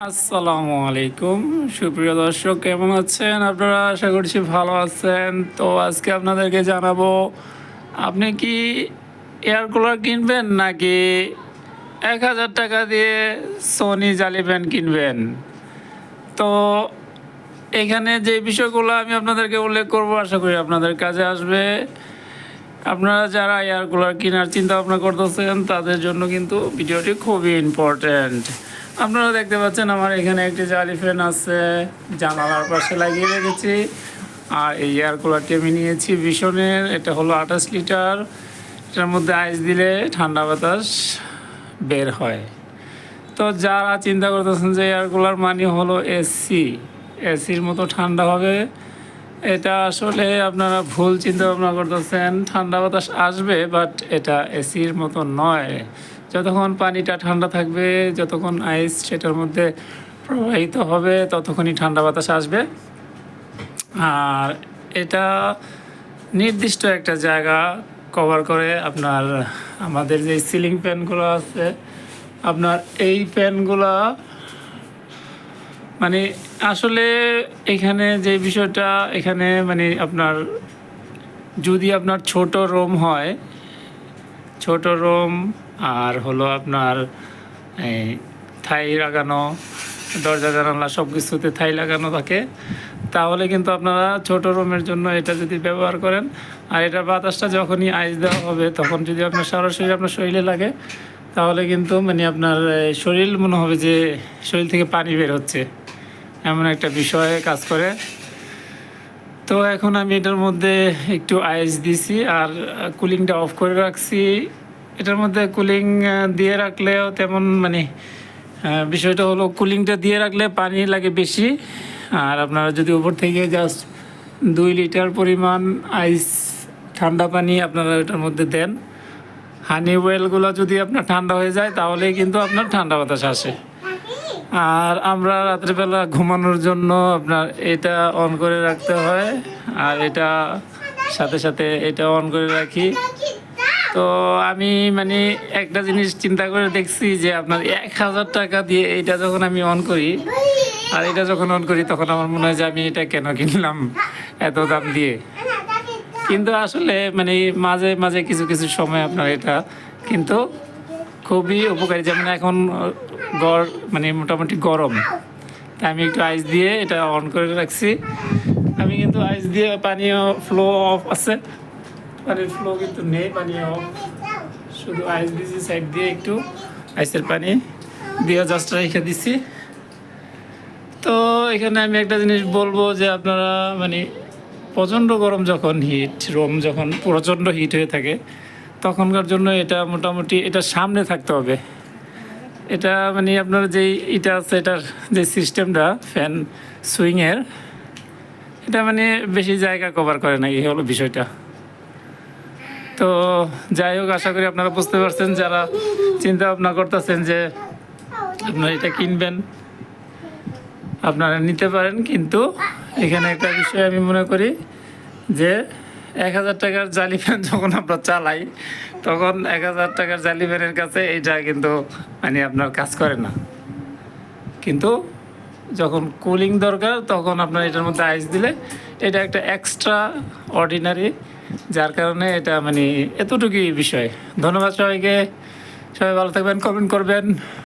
আসসালামু আলাইকুম সুপ্রিয় দর্শক, কেমন আছেন আপনারা? আশা করছি ভালো আছেন। তো আজকে আপনাদেরকে জানাবো, আপনি কি এয়ার কুলার কিনবেন নাকি 1,000 টাকা দিয়ে সোনি জালি ফ্যান কিনবেন। তো এখানে যে বিষয়গুলো আমি আপনাদেরকে উল্লেখ করব, আশা করি আপনাদের কাজে আসবে। আপনারা যারা এয়ার কুলার কেনার চিন্তা ভাবনা করতেছেন তাদের জন্য কিন্তু ভিডিওটি খুবই ইম্পর্ট্যান্ট। আপনারা দেখতে পাচ্ছেন আমার এখানে একটি জালি ফ্যান আছে, জানালার পাশে লাগিয়ে রেখেছি। আর এই এয়ার কুলারটি আমি নিয়েছি ভীষণের, এটা হলো 28 লিটার। এটার মধ্যে আইস দিলে ঠান্ডা বাতাস বের হয়। তো যারা চিন্তা করতেছেন যে এয়ার কুলার মানে হলো এসির মতো ঠান্ডা হবে, এটা আসলে আপনারা ভুল চিন্তা ভাবনা করতেছেন। ঠান্ডা বাতাস আসবে, বাট এটা এসির মতো নয়। যতক্ষণ পানিটা ঠান্ডা থাকবে, যতক্ষণ আইস সেটার মধ্যে প্রবাহিত হবে, ততক্ষণই ঠান্ডা বাতাস আসবে। আর এটা নির্দিষ্ট একটা জায়গা কভার করে। আপনার আমাদের যে সিলিং ফ্যানগুলো আছে, আপনার এই ফ্যানগুলো মানে আসলে এখানে যে বিষয়টা, এখানে মানে আপনার যদি আপনার ছোট রুম হয়, ছোট রুম আর হলো আপনার এই থাই লাগানো, দরজা জানালা সব কিছুতে থাই লাগানো থাকে, তাহলে কিন্তু আপনারা ছোট রুমের জন্য এটা যদি ব্যবহার করেন, আর এটা বাতাসটা যখনই আইস দেওয়া হবে তখন যদি আপনার সরাসরি আপনার শরীরে লাগে, তাহলে কিন্তু মানে আপনার শরীর মনে হবে যে শরীর থেকে পানি বের হচ্ছে, এমন একটা বিষয়ে কাজ করে। তো এখন আমি এটার মধ্যে একটু আইস দিছি আর কুলিংটা অফ করে রাখছি। এটার মধ্যে কুলিং দিয়ে রাখলেও তেমন মানে বিষয়টা হলো, কুলিংটা দিয়ে রাখলে পানি লাগে বেশি। আর আপনারা যদি উপর থেকে জাস্ট 2 লিটার পরিমাণ আইস ঠান্ডা পানি আপনারা এটার মধ্যে দেন, হানি ওয়েলগুলো যদি আপনার ঠান্ডা হয়ে যায়, তাহলেই কিন্তু আপনার ঠান্ডা বাতাস আসে। আর আমরা রাত্রিবেলা ঘুমানোর জন্য আপনার এটা অন করে রাখতে হয়, আর এটা সাথে সাথে এটা অন করে রাখি। তো আমি মানে একটা জিনিস চিন্তা করে দেখছি যে আপনার 1,000 টাকা দিয়ে এটা যখন আমি অন করি, আর এটা যখন অন করি, তখন আমার মনে হয় যে আমি এটা কেন কিনলাম এত দাম দিয়ে। কিন্তু আসলে মানে মাঝে মাঝে কিছু কিছু সময় আপনার এটা কিন্তু খুবই উপকারী। যেমন এখন মানে মোটামুটি গরম, তাই আমি একটু আইস দিয়ে এটা অন করে রাখছি। আমি কিন্তু আইস দিয়ে পানীয় ফ্লো অফ আছে, পানির ফ্লো কিন্তু নেই, পানি অফ, শুধু আইস দিয়েছি সাইড দিয়ে, একটু আইসের পানি দিয়ে জাস্ট রেখে দিছি। তো এখানে আমি একটা জিনিস বলবো যে আপনারা মানে প্রচণ্ড গরম যখন রুম যখন প্রচণ্ড হিট হয়ে থাকে, তখনকার জন্য এটা মোটামুটি এটা সামনে থাকতে হবে। এটা মানে আপনার যেই এটা আছে, এটার যে সিস্টেমটা ফ্যান সুইংয়ের, এটা মানে বেশি জায়গা কভার করে না, এই হলো বিষয়টা। তো যাই হোক, আশা করি আপনারা বুঝতে পারছেন। যারা চিন্তা ভাবনা করতেছেন যে আপনারা এটা কিনবেন, আপনারা নিতে পারেন। কিন্তু এখানে একটা বিষয় আমি মনে করি যে 1,000 টাকার জালি ফ্যান যখন আমরা চালাই, তখন 1,000 টাকার জালি ফ্যানের কাছে এটা কিন্তু মানে আপনার কাজ করে না। কিন্তু যখন কুলিং দরকার, তখন আপনার এটার মধ্যে আইস দিলে এটা একটা এক্সট্রা অর্ডিনারি, যার কারণে এটা মানে এতটুকুই বিষয়। ধন্যবাদ সবাইকে, সবাই ভালো থাকবেন, কমেন্ট করবেন।